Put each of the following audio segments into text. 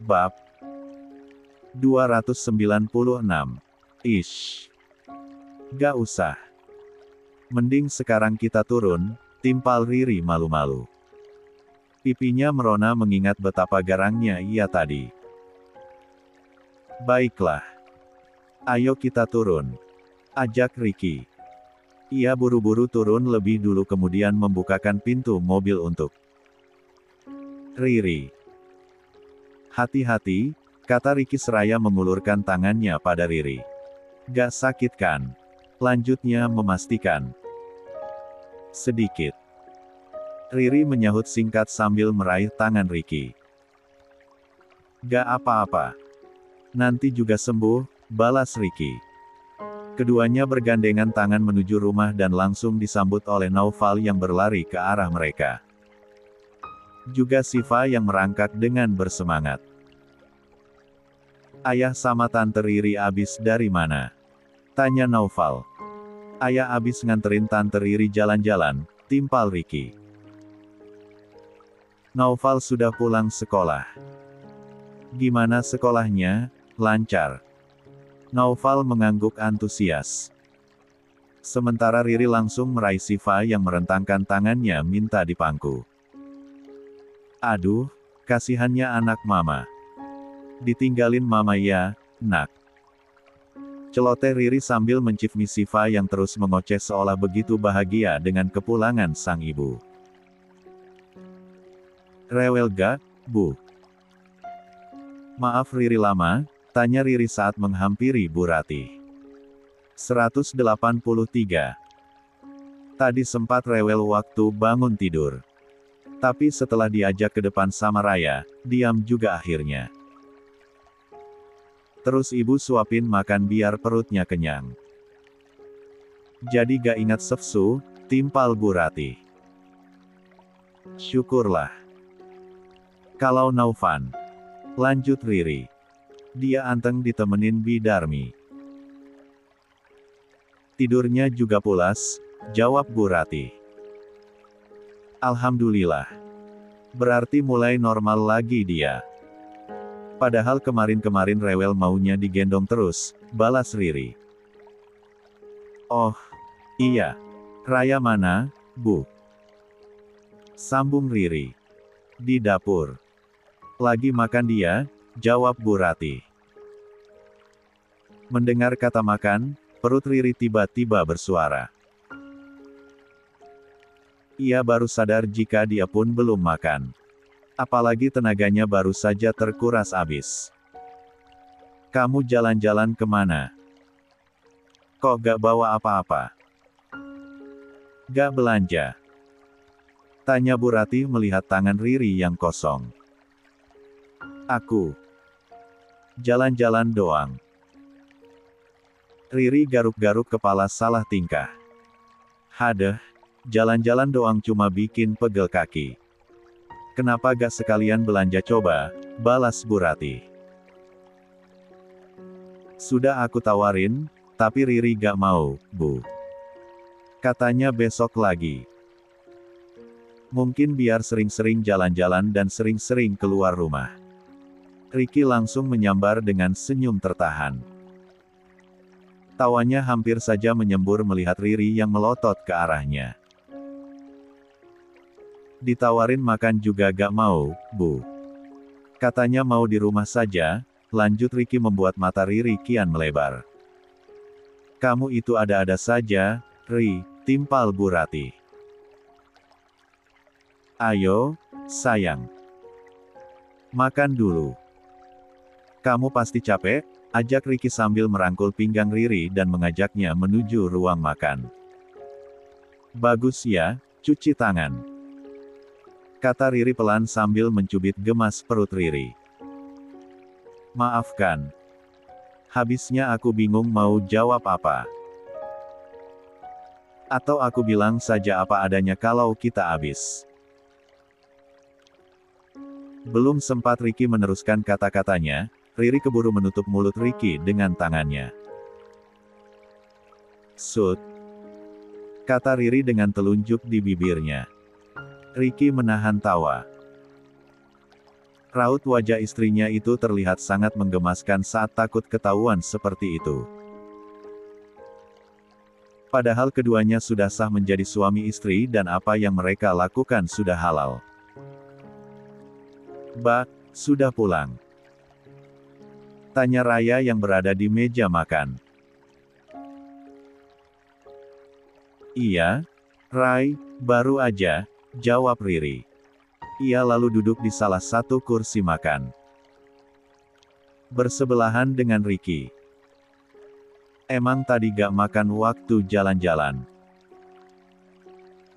Bab 296. Ish. Gak usah. Mending sekarang kita turun, timpal Riri malu-malu. Pipinya merona mengingat betapa garangnya ia tadi. Baiklah. Ayo kita turun. Ajak Ricky. Ia buru-buru turun lebih dulu kemudian membukakan pintu mobil untuk Riri. Hati-hati, kata Ricky seraya mengulurkan tangannya pada Riri. Gak sakit kan? Lanjutnya memastikan. Sedikit. Riri menyahut singkat sambil meraih tangan Ricky. Gak apa-apa. Nanti juga sembuh, balas Ricky. Keduanya bergandengan tangan menuju rumah dan langsung disambut oleh Naufal yang berlari ke arah mereka. Juga Siva yang merangkak dengan bersemangat. Ayah sama Tante Riri abis dari mana? Tanya Naufal. Ayah abis nganterin Tante Riri jalan-jalan, timpal Ricky. Naufal sudah pulang sekolah. Gimana sekolahnya? Lancar. Naufal mengangguk antusias. Sementara Riri langsung meraih Siva yang merentangkan tangannya minta dipangku. Aduh, kasihannya anak mama. Ditinggalin mama ya, nak. Celoteh Riri sambil mencifmi Siva yang terus mengoceh seolah begitu bahagia dengan kepulangan sang ibu. Rewel gak, Bu? Maaf Riri lama, tanya Riri saat menghampiri Bu Ratih. 183. Tadi sempat rewel waktu bangun tidur. Tapi setelah diajak ke depan sama Raya, diam juga akhirnya. Terus ibu suapin makan biar perutnya kenyang. Jadi gak ingat sefsu, timpal Bu Ratih. Syukurlah. Kalau Naufan. Lanjut Riri. Dia anteng ditemenin Bidarmi. Tidurnya juga pulas, jawab Bu Ratih. Alhamdulillah. Berarti mulai normal lagi dia. Padahal kemarin-kemarin rewel maunya digendong terus, balas Riri. Oh, iya. Raya mana, Bu? Sambung Riri. Di dapur. Lagi makan dia, jawab Bu Ratih. Mendengar kata makan, perut Riri tiba-tiba bersuara. Ia baru sadar jika dia pun belum makan. Apalagi tenaganya baru saja terkuras habis. Kamu jalan-jalan kemana? Kok gak bawa apa-apa? Gak belanja? Tanya Bu Ratih melihat tangan Riri yang kosong. Aku jalan-jalan doang. Riri garuk-garuk kepala salah tingkah. Hadeh, jalan-jalan doang cuma bikin pegel kaki. Kenapa gak sekalian belanja coba, balas Bu Ratih. Sudah aku tawarin, tapi Riri gak mau, Bu. Katanya besok lagi. Mungkin biar sering-sering jalan-jalan dan sering-sering keluar rumah. Ricky langsung menyambar dengan senyum tertahan. Tawanya hampir saja menyembur melihat Riri yang melotot ke arahnya. Ditawarin makan juga gak mau, Bu. Katanya mau di rumah saja, lanjut Ricky membuat mata Riri kian melebar. Kamu itu ada-ada saja, Ri, timpal Bu Ratih. Ayo, sayang. Makan dulu. Kamu pasti capek, ajak Ricky sambil merangkul pinggang Riri dan mengajaknya menuju ruang makan. Bagus ya, cuci tangan. Kata Riri pelan sambil mencubit gemas perut Riri. Maafkan. Habisnya aku bingung mau jawab apa. Atau aku bilang saja apa adanya kalau kita habis. Belum sempat Ricky meneruskan kata-katanya, Riri keburu menutup mulut Ricky dengan tangannya. Sud. Kata Riri dengan telunjuk di bibirnya. Ricky menahan tawa. Raut wajah istrinya itu terlihat sangat menggemaskan saat takut ketahuan seperti itu. Padahal keduanya sudah sah menjadi suami istri dan apa yang mereka lakukan sudah halal. "Mbak, sudah pulang?" tanya Raya yang berada di meja makan. "Iya, Rai, baru aja," jawab Riri. Ia lalu duduk di salah satu kursi makan, bersebelahan dengan Ricky. "Emang tadi gak makan waktu jalan-jalan?"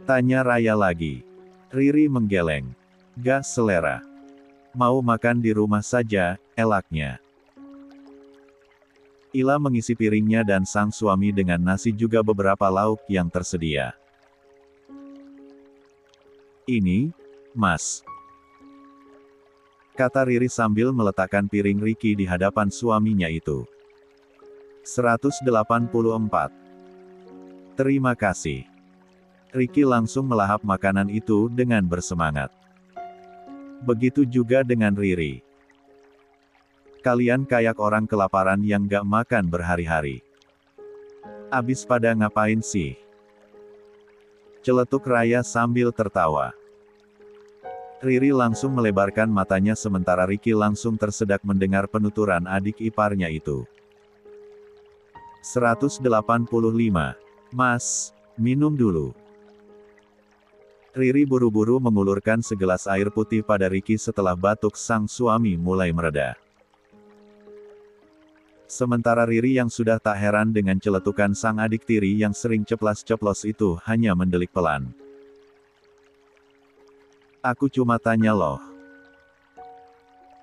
tanya Raya lagi. Riri menggeleng. "Gak selera. Mau makan di rumah saja," elaknya. Ila mengisi piringnya dan sang suami dengan nasi juga beberapa lauk yang tersedia. "Ini, Mas," kata Riri sambil meletakkan piring Ricky di hadapan suaminya itu. 184. "Terima kasih." Ricky langsung melahap makanan itu dengan bersemangat. Begitu juga dengan Riri. "Kalian kayak orang kelaparan yang gak makan berhari-hari. Abis pada ngapain sih?" celetuk Raya sambil tertawa. Riri langsung melebarkan matanya sementara Ricky langsung tersedak mendengar penuturan adik iparnya itu. 185. "Mas, minum dulu." Riri buru-buru mengulurkan segelas air putih pada Ricky setelah batuk sang suami mulai mereda. Sementara Riri yang sudah tak heran dengan celetukan sang adik tiri yang sering ceplas-ceplos itu hanya mendelik pelan. "Aku cuma tanya loh.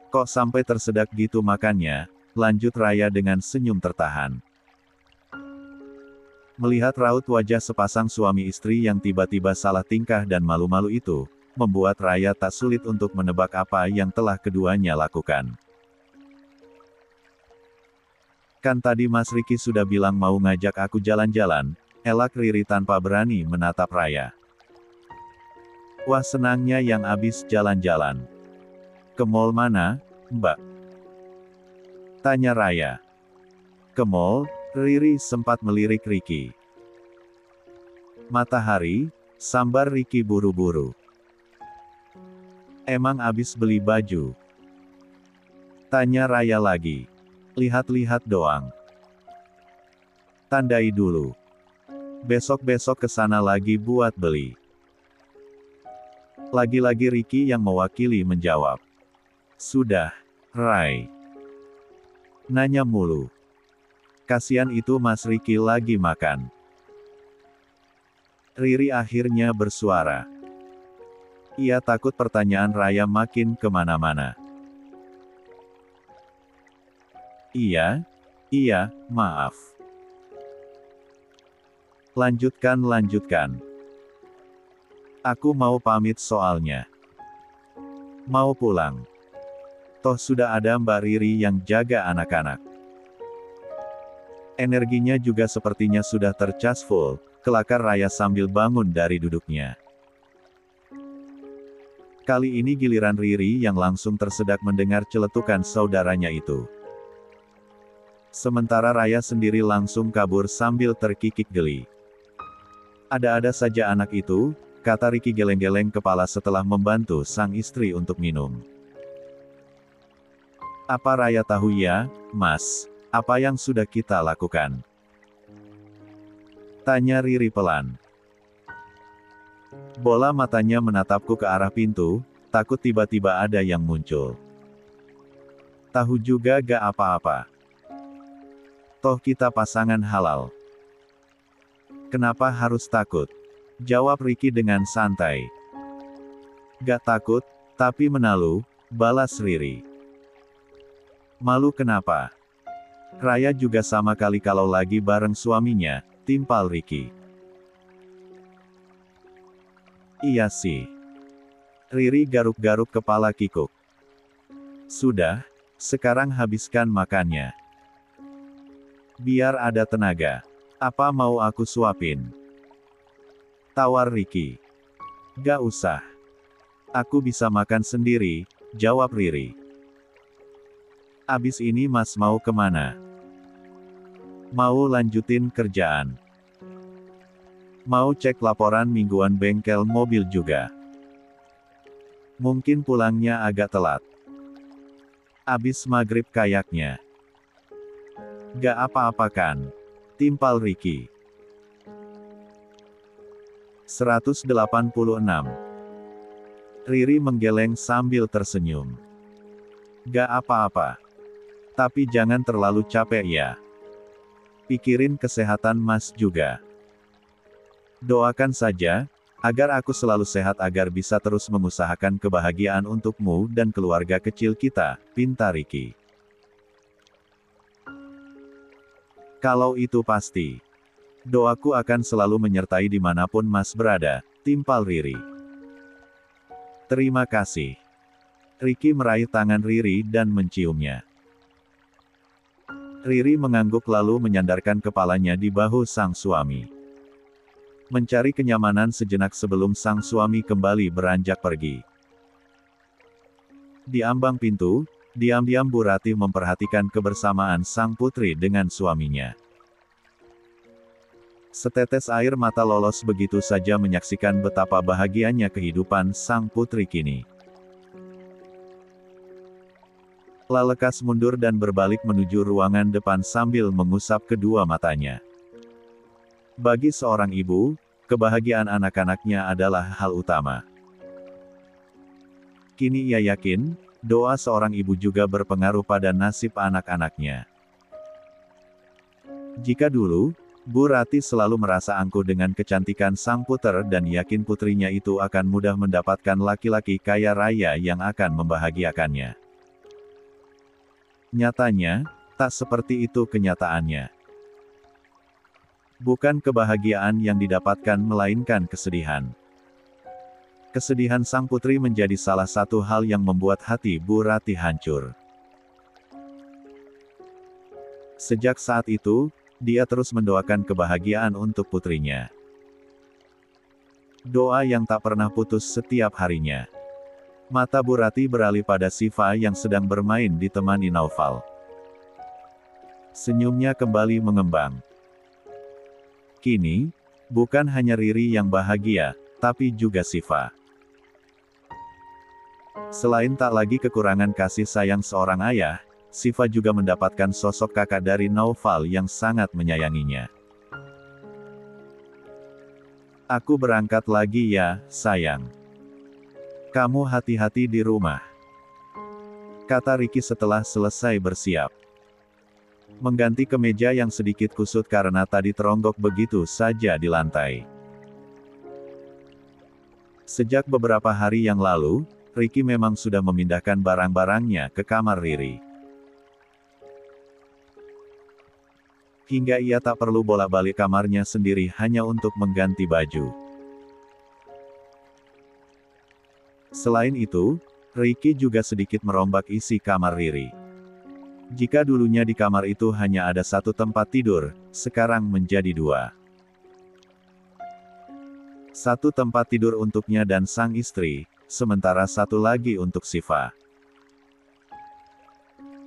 Kok sampai tersedak gitu makannya?" lanjut Raya dengan senyum tertahan. Melihat raut wajah sepasang suami istri yang tiba-tiba salah tingkah dan malu-malu itu, membuat Raya tak sulit untuk menebak apa yang telah keduanya lakukan. "Kan tadi Mas Ricky sudah bilang mau ngajak aku jalan-jalan," elak Riri tanpa berani menatap Raya. "Wah senangnya yang abis jalan-jalan. Ke mall mana, Mbak?" tanya Raya. "Ke mall?" Riri sempat melirik Ricky. "Matahari," sambar Ricky buru-buru. "Emang abis beli baju?" tanya Raya lagi. "Lihat-lihat doang. Tandai dulu. Besok-besok kesana lagi buat beli." Lagi-lagi Ricky yang mewakili menjawab. "Sudah, Rai. Nanya mulu. Kasian itu Mas Ricky lagi makan." Riri akhirnya bersuara. Ia takut pertanyaan Raya makin kemana-mana. Iya, maaf. Lanjutkan. Aku mau pamit soalnya. Mau pulang. Toh sudah ada Mbak Riri yang jaga anak-anak. Energinya juga sepertinya sudah tercas full, kelakar Raya sambil bangun dari duduknya. Kali ini giliran Riri yang langsung tersedak mendengar celetukan saudaranya itu. Sementara Raya sendiri langsung kabur sambil terkikik geli. "Ada-ada saja anak itu," kata Ricky geleng-geleng kepala setelah membantu sang istri untuk minum. "Apa Raya tahu ya, Mas, apa yang sudah kita lakukan?" tanya Riri pelan. Bola matanya menatapku ke arah pintu, takut tiba-tiba ada yang muncul. "Tahu juga gak apa-apa. Toh kita pasangan halal. Kenapa harus takut?" jawab Ricky dengan santai. "Gak takut, tapi menalu," balas Riri. "Malu kenapa? Raya juga sama kali kalau lagi bareng suaminya," timpal Ricky. "Iya sih." Riri garuk-garuk kepala kikuk. "Sudah, sekarang habiskan makannya. Biar ada tenaga. Apa mau aku suapin?" tawar Ricky. "Gak usah. Aku bisa makan sendiri," jawab Riri. Abis ini Mas mau kemana? Mau lanjutin kerjaan. Mau cek laporan mingguan bengkel mobil juga. Mungkin pulangnya agak telat. Abis maghrib kayaknya. Gak apa-apa kan? Timpal Ricky. 186. Riri menggeleng sambil tersenyum. Gak apa-apa. Tapi jangan terlalu capek ya. Pikirin kesehatan Mas juga. Doakan saja, agar aku selalu sehat agar bisa terus mengusahakan kebahagiaan untukmu dan keluarga kecil kita, pinta Ricky. Kalau itu pasti. Doaku akan selalu menyertai dimanapun Mas berada, timpal Riri. Terima kasih. Ricky meraih tangan Riri dan menciumnya. Riri mengangguk lalu menyandarkan kepalanya di bahu sang suami. Mencari kenyamanan sejenak sebelum sang suami kembali beranjak pergi. Di ambang pintu, diam-diam Bu Ratih memperhatikan kebersamaan sang putri dengan suaminya. Setetes air mata lolos begitu saja menyaksikan betapa bahagianya kehidupan sang putri kini. Lalekas mundur dan berbalik menuju ruangan depan sambil mengusap kedua matanya. Bagi seorang ibu, kebahagiaan anak-anaknya adalah hal utama. Kini ia yakin, doa seorang ibu juga berpengaruh pada nasib anak-anaknya. Jika dulu, Bu Ratih selalu merasa angkuh dengan kecantikan sang puter dan yakin putrinya itu akan mudah mendapatkan laki-laki kaya raya yang akan membahagiakannya. Nyatanya, tak seperti itu kenyataannya. Bukan kebahagiaan yang didapatkan melainkan kesedihan. Kesedihan sang putri menjadi salah satu hal yang membuat hati Bu Ratih hancur. Sejak saat itu, dia terus mendoakan kebahagiaan untuk putrinya. Doa yang tak pernah putus setiap harinya. Mata Bu Ratih beralih pada Siva yang sedang bermain ditemani Naufal. Senyumnya kembali mengembang. Kini, bukan hanya Riri yang bahagia, tapi juga Siva. Selain tak lagi kekurangan kasih sayang seorang ayah, Siva juga mendapatkan sosok kakak dari Naufal yang sangat menyayanginya. Aku berangkat lagi ya, sayang. Kamu hati-hati di rumah, kata Ricky setelah selesai bersiap. Mengganti kemeja yang sedikit kusut karena tadi teronggok begitu saja di lantai. Sejak beberapa hari yang lalu, Ricky memang sudah memindahkan barang-barangnya ke kamar Riri. Hingga ia tak perlu bolak-balik kamarnya sendiri hanya untuk mengganti baju. Selain itu, Ricky juga sedikit merombak isi kamar Riri. Jika dulunya di kamar itu hanya ada satu tempat tidur, sekarang menjadi dua. Satu tempat tidur untuknya dan sang istri, sementara satu lagi untuk Siva.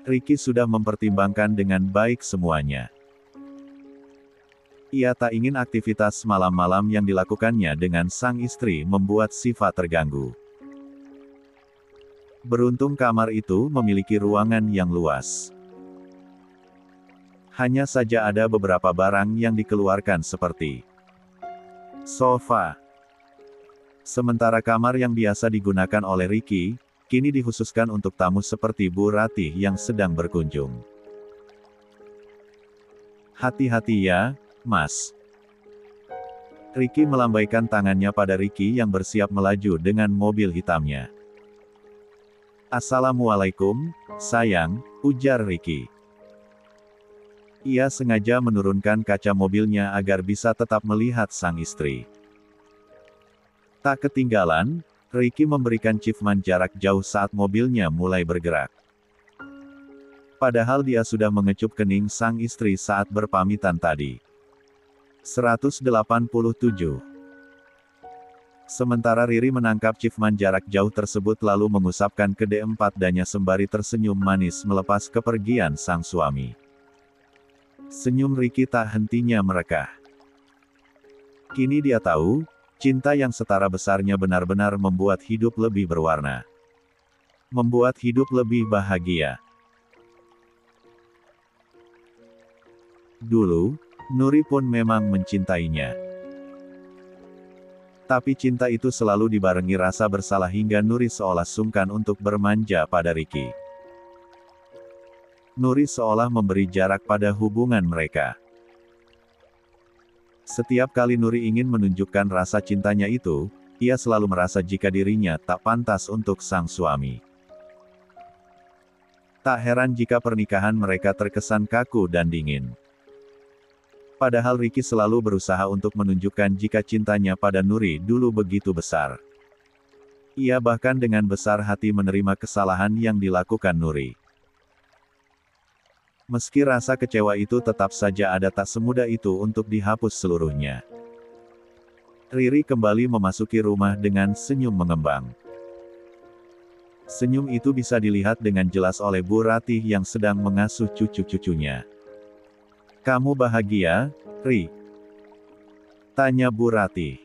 Ricky sudah mempertimbangkan dengan baik semuanya. Ia tak ingin aktivitas malam-malam yang dilakukannya dengan sang istri membuat Siva terganggu. Beruntung kamar itu memiliki ruangan yang luas. Hanya saja ada beberapa barang yang dikeluarkan seperti sofa. Sementara kamar yang biasa digunakan oleh Ricky, kini dikhususkan untuk tamu seperti Bu Ratih yang sedang berkunjung. Hati-hati ya, Mas. Ricky melambaikan tangannya pada Ricky yang bersiap melaju dengan mobil hitamnya. Assalamualaikum, sayang, ujar Ricky. Ia sengaja menurunkan kaca mobilnya agar bisa tetap melihat sang istri. Tak ketinggalan, Ricky memberikan achievement jarak jauh saat mobilnya mulai bergerak. Padahal dia sudah mengecup kening sang istri saat berpamitan tadi. 187. Sementara Riri menangkap Chiefman jarak jauh tersebut lalu mengusapkan ke D4-danya sembari tersenyum manis melepas kepergian sang suami. Senyum Ricky tak hentinya merekah. Kini dia tahu, cinta yang setara besarnya benar-benar membuat hidup lebih berwarna. Membuat hidup lebih bahagia. Dulu, Nuri pun memang mencintainya. Tapi cinta itu selalu dibarengi rasa bersalah hingga Nuri seolah sungkan untuk bermanja pada Ricky. Nuri seolah memberi jarak pada hubungan mereka. Setiap kali Nuri ingin menunjukkan rasa cintanya itu, ia selalu merasa jika dirinya tak pantas untuk sang suami. Tak heran jika pernikahan mereka terkesan kaku dan dingin. Padahal Ricky selalu berusaha untuk menunjukkan jika cintanya pada Nuri dulu begitu besar. Ia bahkan dengan besar hati menerima kesalahan yang dilakukan Nuri. Meski rasa kecewa itu tetap saja ada, tak semudah itu untuk dihapus seluruhnya. Riri kembali memasuki rumah dengan senyum mengembang. Senyum itu bisa dilihat dengan jelas oleh Bu Ratih yang sedang mengasuh cucu-cucunya. "Kamu bahagia, Ri?" tanya Bu Ratih.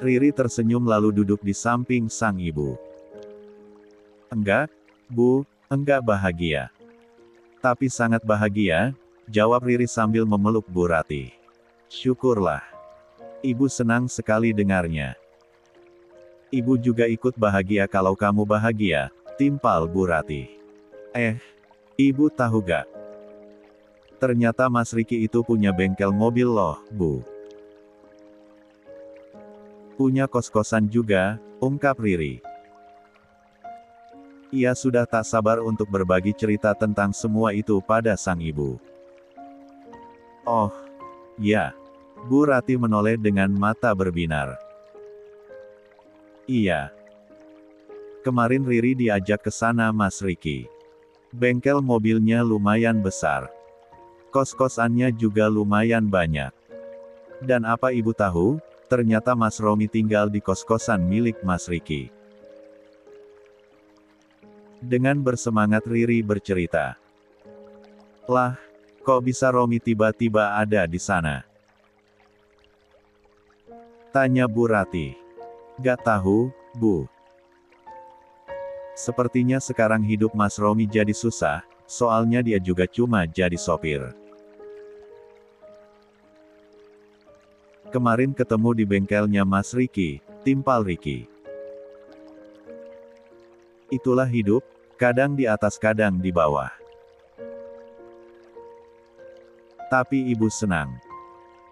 Riri tersenyum lalu duduk di samping sang ibu. "Enggak, Bu, enggak bahagia. Tapi sangat bahagia," jawab Riri sambil memeluk Bu Ratih. "Syukurlah. Ibu senang sekali dengarnya. Ibu juga ikut bahagia kalau kamu bahagia," timpal Bu Ratih. Ibu tahu gak? Ternyata Mas Ricky itu punya bengkel mobil loh, Bu. Punya kos-kosan juga, ungkap Riri. Ia sudah tak sabar untuk berbagi cerita tentang semua itu pada sang ibu. "Oh, ya." Bu Ratih menoleh dengan mata berbinar. "Iya. Kemarin Riri diajak ke sana Mas Ricky. Bengkel mobilnya lumayan besar. Kos-kosannya juga lumayan banyak. Dan apa ibu tahu, ternyata Mas Romi tinggal di kos-kosan milik Mas Ricky." Dengan bersemangat Riri bercerita. "Lah, kok bisa Romi tiba-tiba ada di sana?" tanya Bu Ratih. "Gak tahu, Bu. Sepertinya sekarang hidup Mas Romi jadi susah, soalnya dia juga cuma jadi sopir. Kemarin ketemu di bengkelnya Mas Ricky," timpal Ricky. "Itulah hidup, kadang di atas kadang di bawah. Tapi ibu senang.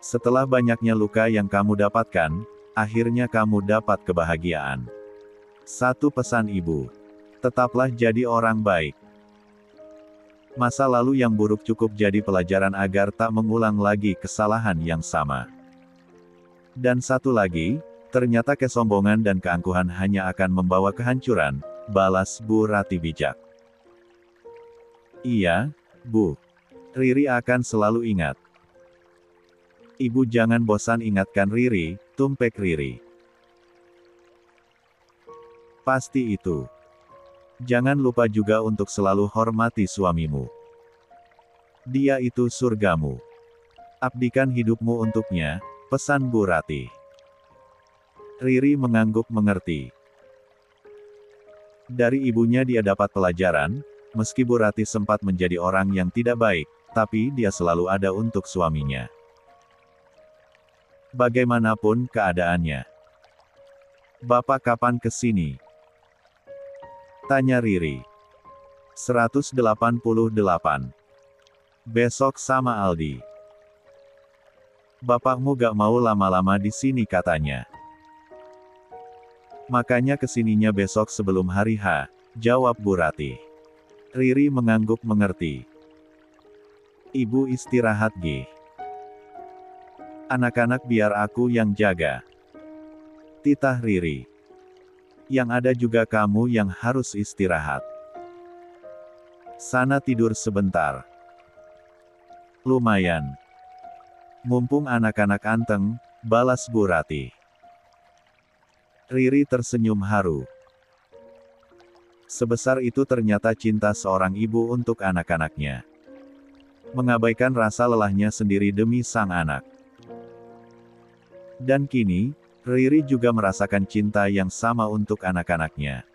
Setelah banyaknya luka yang kamu dapatkan, akhirnya kamu dapat kebahagiaan. Satu pesan ibu. Tetaplah jadi orang baik. Masa lalu yang buruk cukup jadi pelajaran agar tak mengulang lagi kesalahan yang sama. Dan satu lagi, ternyata kesombongan dan keangkuhan hanya akan membawa kehancuran," balas Bu Ratih bijak. "Iya, Bu. Riri akan selalu ingat." "Ibu jangan bosan ingatkan Riri," tumpek Riri. "Pasti itu. Jangan lupa juga untuk selalu hormati suamimu. Dia itu surgamu. Abdikan hidupmu untuknya," pesan Bu Ratih. Riri mengangguk mengerti. Dari ibunya dia dapat pelajaran, meski Bu Ratih sempat menjadi orang yang tidak baik, tapi dia selalu ada untuk suaminya. Bagaimanapun keadaannya. "Bapak kapan kesini?" tanya Riri. 188. "Besok sama Aldi. Bapakmu gak mau lama-lama di sini katanya. Makanya kesininya besok sebelum hari H," jawab Bu Ratih. Riri mengangguk mengerti. "Ibu istirahat Gi. Anak-anak biar aku yang jaga," titah Riri. "Yang ada juga kamu yang harus istirahat. Sana tidur sebentar." "Lumayan. Mumpung anak-anak anteng," balas Bu Ratih. Riri tersenyum haru. Sebesar itu ternyata cinta seorang ibu untuk anak-anaknya. Mengabaikan rasa lelahnya sendiri demi sang anak. Dan kini, Riri juga merasakan cinta yang sama untuk anak-anaknya.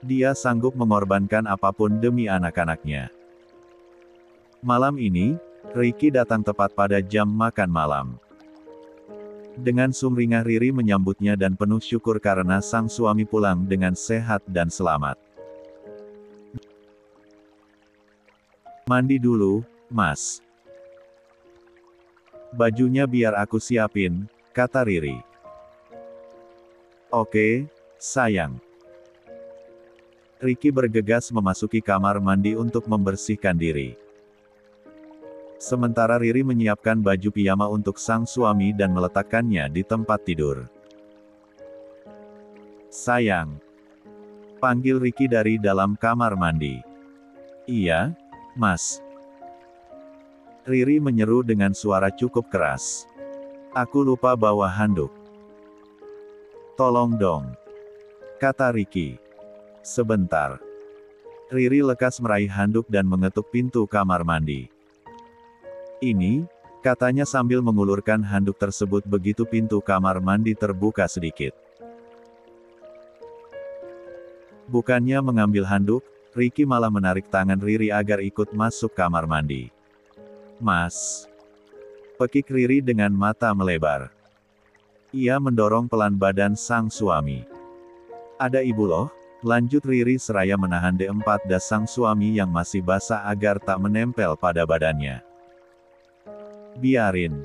Dia sanggup mengorbankan apapun demi anak-anaknya. Malam ini, Ricky datang tepat pada jam makan malam. Dengan sumringah Riri menyambutnya dan penuh syukur karena sang suami pulang dengan sehat dan selamat. Mandi dulu, Mas. Bajunya biar aku siapin, kata Riri. Oke, sayang. Ricky bergegas memasuki kamar mandi untuk membersihkan diri. Sementara Riri menyiapkan baju piyama untuk sang suami dan meletakkannya di tempat tidur. Sayang. Panggil Ricky dari dalam kamar mandi. Iya, Mas. Riri menyeru dengan suara cukup keras. Aku lupa bawa handuk. Tolong dong. Kata Ricky. Sebentar. Riri lekas meraih handuk dan mengetuk pintu kamar mandi. Ini, katanya sambil mengulurkan handuk tersebut begitu pintu kamar mandi terbuka sedikit. Bukannya mengambil handuk, Ricky malah menarik tangan Riri agar ikut masuk kamar mandi. Mas. Pekik Riri dengan mata melebar. Ia mendorong pelan badan sang suami. Ada ibu loh, lanjut Riri seraya menahan D4 das sang suami yang masih basah agar tak menempel pada badannya. Biarin.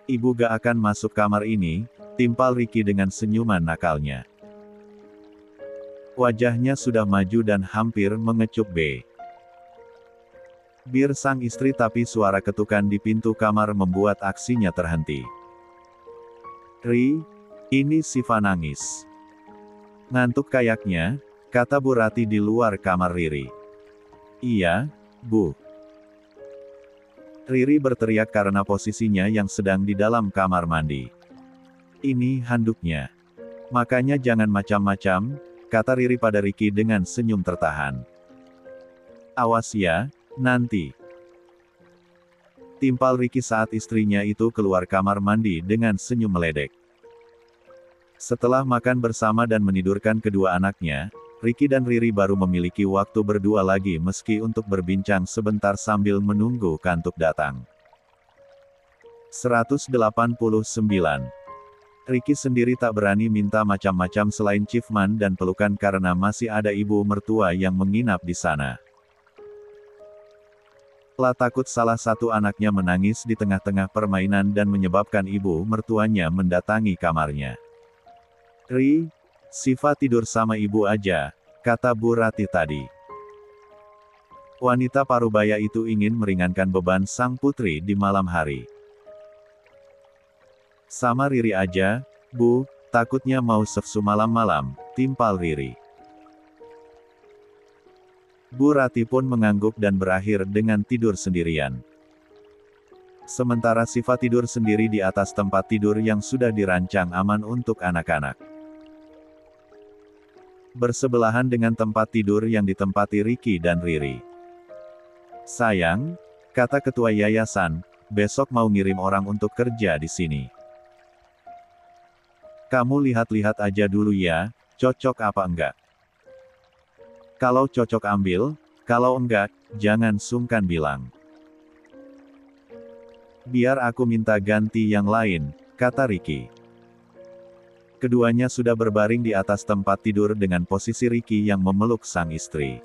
Ibu gak akan masuk kamar ini, timpal Ricky dengan senyuman nakalnya. Wajahnya sudah maju dan hampir mengecup B. Bir sang istri tapi suara ketukan di pintu kamar membuat aksinya terhenti. Ri, ini Siva nangis. Ngantuk kayaknya, kata Bu Rati di luar kamar Riri. Iya, Bu. Riri berteriak karena posisinya yang sedang di dalam kamar mandi. Ini handuknya. Makanya jangan macam-macam, kata Riri pada Ricky dengan senyum tertahan. Awas ya, nanti. Timpal Ricky saat istrinya itu keluar kamar mandi dengan senyum meledek. Setelah makan bersama dan menidurkan kedua anaknya, Ricky dan Riri baru memiliki waktu berdua lagi meski untuk berbincang sebentar sambil menunggu kantuk datang. 189. Ricky sendiri tak berani minta macam-macam selain ciuman dan pelukan karena masih ada ibu mertua yang menginap di sana. Lah takut salah satu anaknya menangis di tengah-tengah permainan dan menyebabkan ibu mertuanya mendatangi kamarnya. Ri, Siva tidur sama ibu aja, kata Bu Rati tadi. Wanita parubaya itu ingin meringankan beban sang putri di malam hari. Sama Riri aja, Bu, takutnya mau sefsu malam-malam, timpal Riri. Bu Rati pun mengangguk dan berakhir dengan tidur sendirian. Sementara Siva tidur sendiri di atas tempat tidur yang sudah dirancang aman untuk anak-anak. Bersebelahan dengan tempat tidur yang ditempati Ricky dan Riri. Sayang, kata ketua yayasan, besok mau ngirim orang untuk kerja di sini. Kamu lihat-lihat aja dulu ya, cocok apa enggak. Kalau cocok ambil, kalau enggak, jangan sungkan bilang. Biar aku minta ganti yang lain, kata Ricky. Keduanya sudah berbaring di atas tempat tidur dengan posisi Ricky yang memeluk sang istri.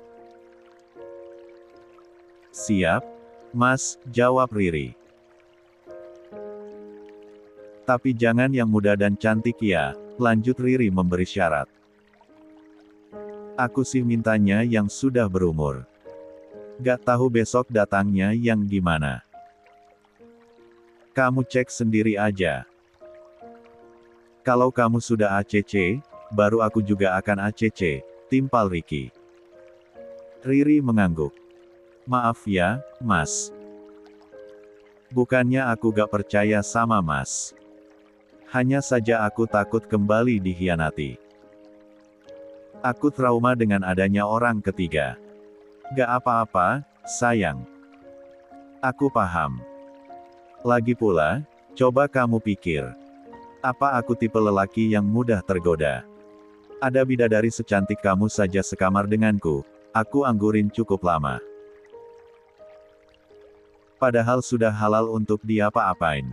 Siap, Mas, jawab Riri. Tapi jangan yang muda dan cantik ya, lanjut Riri memberi syarat. Aku sih mintanya yang sudah berumur. Gak tahu besok datangnya yang gimana. Kamu cek sendiri aja. Kalau kamu sudah ACC, baru aku juga akan ACC, timpal Ricky. Riri mengangguk. Maaf ya, Mas. Bukannya aku gak percaya sama Mas. Hanya saja aku takut kembali dikhianati. Aku trauma dengan adanya orang ketiga. Gak apa-apa, sayang. Aku paham. Lagi pula, coba kamu pikir. Apa aku tipe lelaki yang mudah tergoda? Ada bidadari secantik kamu saja sekamar denganku, aku anggurin cukup lama. Padahal sudah halal untuk diapa-apain.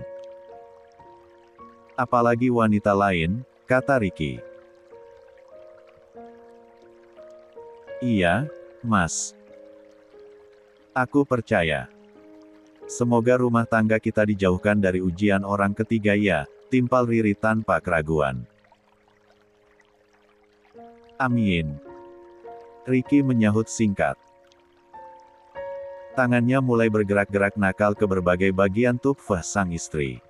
Apalagi wanita lain, kata Ricky. Iya, Mas. Aku percaya. Semoga rumah tangga kita dijauhkan dari ujian orang ketiga ya, timpal Riri tanpa keraguan. Amin. Ricky menyahut singkat. Tangannya mulai bergerak-gerak nakal ke berbagai bagian tubuh sang istri.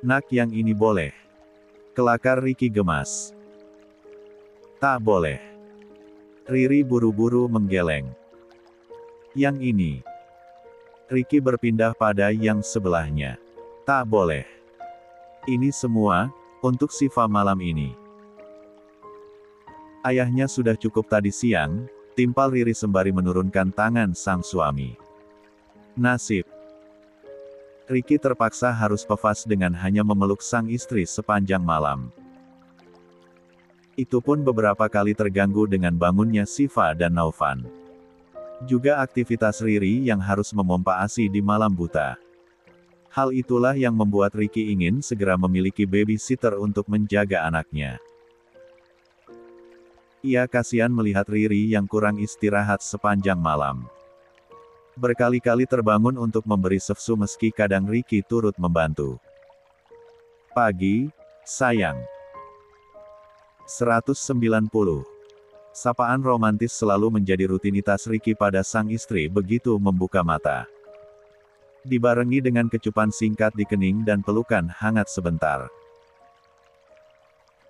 Nak yang ini boleh. Kelakar Ricky gemas. Tak boleh. Riri buru-buru menggeleng. Yang ini. Ricky berpindah pada yang sebelahnya. Tak boleh. Ini semua, untuk Siva malam ini. Ayahnya sudah cukup tadi siang, timpal Riri sembari menurunkan tangan sang suami. Nasib. Ricky terpaksa harus pefas dengan hanya memeluk sang istri sepanjang malam. Itu pun beberapa kali terganggu dengan bangunnya Siva dan Naufan. Juga aktivitas Riri yang harus memompa ASI di malam buta. Hal itulah yang membuat Ricky ingin segera memiliki babysitter untuk menjaga anaknya. Ia kasihan melihat Riri yang kurang istirahat sepanjang malam. Berkali-kali terbangun untuk memberi sefsu meski kadang Ricky turut membantu. Pagi, sayang. 190. Sapaan romantis selalu menjadi rutinitas Ricky pada sang istri begitu membuka mata. Dibarengi dengan kecupan singkat di kening dan pelukan hangat sebentar.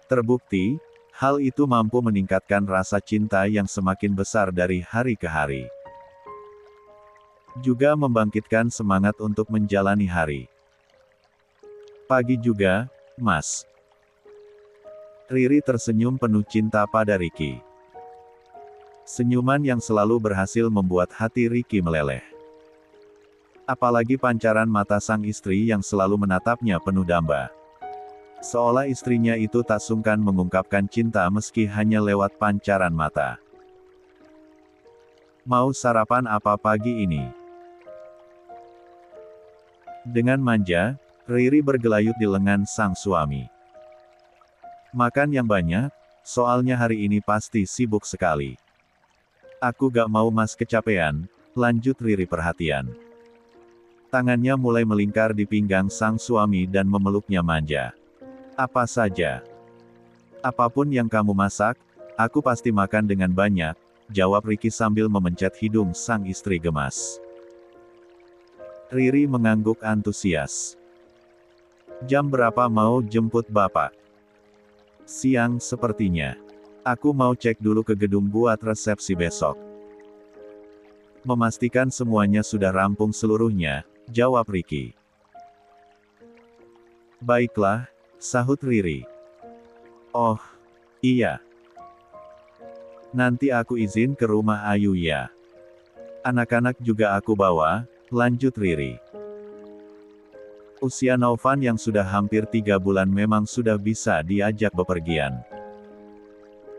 Terbukti, hal itu mampu meningkatkan rasa cinta yang semakin besar dari hari ke hari. Juga membangkitkan semangat untuk menjalani hari. Pagi juga, Mas. Riri tersenyum penuh cinta pada Ricky. Senyuman yang selalu berhasil membuat hati Ricky meleleh. Apalagi pancaran mata sang istri yang selalu menatapnya penuh damba. Seolah istrinya itu tak sungkan mengungkapkan cinta meski hanya lewat pancaran mata. Mau sarapan apa pagi ini? Dengan manja, Riri bergelayut di lengan sang suami. Makan yang banyak, soalnya hari ini pasti sibuk sekali. Aku gak mau Mas kecapean, lanjut Riri perhatian. Tangannya mulai melingkar di pinggang sang suami dan memeluknya manja. Apa saja. Apapun yang kamu masak, aku pasti makan dengan banyak, jawab Ricky sambil memencet hidung sang istri gemas. Riri mengangguk antusias. Jam berapa mau jemput Bapak? Siang sepertinya. Aku mau cek dulu ke gedung buat resepsi besok. Memastikan semuanya sudah rampung seluruhnya, jawab Ricky. Baiklah, sahut Riri. Oh, iya. Nanti aku izin ke rumah Ayu ya. Anak-anak juga aku bawa, lanjut Riri. Usia Naufan yang sudah hampir 3 bulan memang sudah bisa diajak bepergian.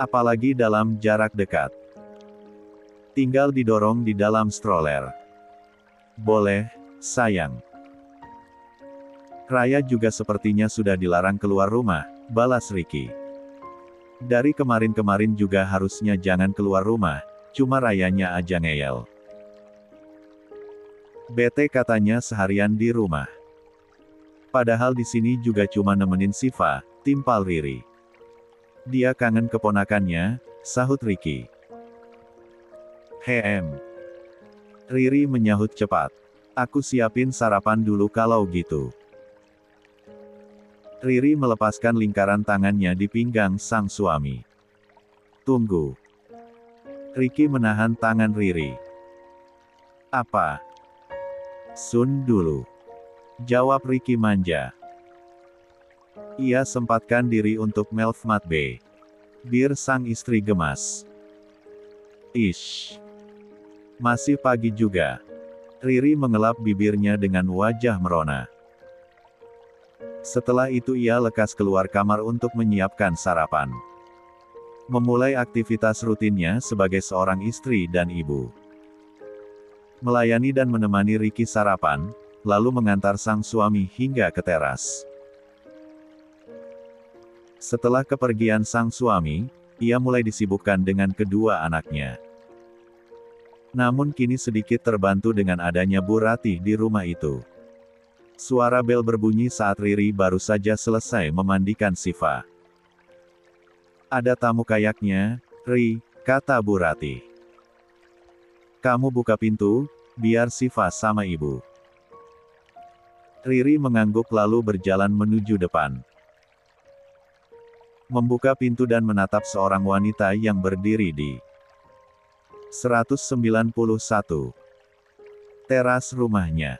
Apalagi dalam jarak dekat. Tinggal didorong di dalam stroller. Boleh, sayang. Raya juga sepertinya sudah dilarang keluar rumah, balas Ricky. Dari kemarin-kemarin juga harusnya jangan keluar rumah, cuma Rayanya aja ngeyel. Bete katanya seharian di rumah. Padahal di sini juga cuma nemenin Siva, timpal Riri. Dia kangen keponakannya, sahut Ricky. Riri menyahut cepat. Aku siapin sarapan dulu kalau gitu. Riri melepaskan lingkaran tangannya di pinggang sang suami. Tunggu. Ricky menahan tangan Riri. Apa? Sun dulu. Jawab Ricky manja. Ia sempatkan diri untuk Melfmat B. Bir sang istri gemas. Ish. Masih pagi juga. Riri mengelap bibirnya dengan wajah merona. Setelah itu ia lekas keluar kamar untuk menyiapkan sarapan. Memulai aktivitas rutinnya sebagai seorang istri dan ibu. Melayani dan menemani Ricky sarapan, lalu mengantar sang suami hingga ke teras. Setelah kepergian sang suami, ia mulai disibukkan dengan kedua anaknya. Namun kini sedikit terbantu dengan adanya Bu Ratih di rumah itu. Suara bel berbunyi saat Riri baru saja selesai memandikan Siva. Ada tamu kayaknya, Ri, kata Bu Ratih. Kamu buka pintu, biar Siva sama ibu. Riri mengangguk lalu berjalan menuju depan. Membuka pintu dan menatap seorang wanita yang berdiri di 191 teras rumahnya.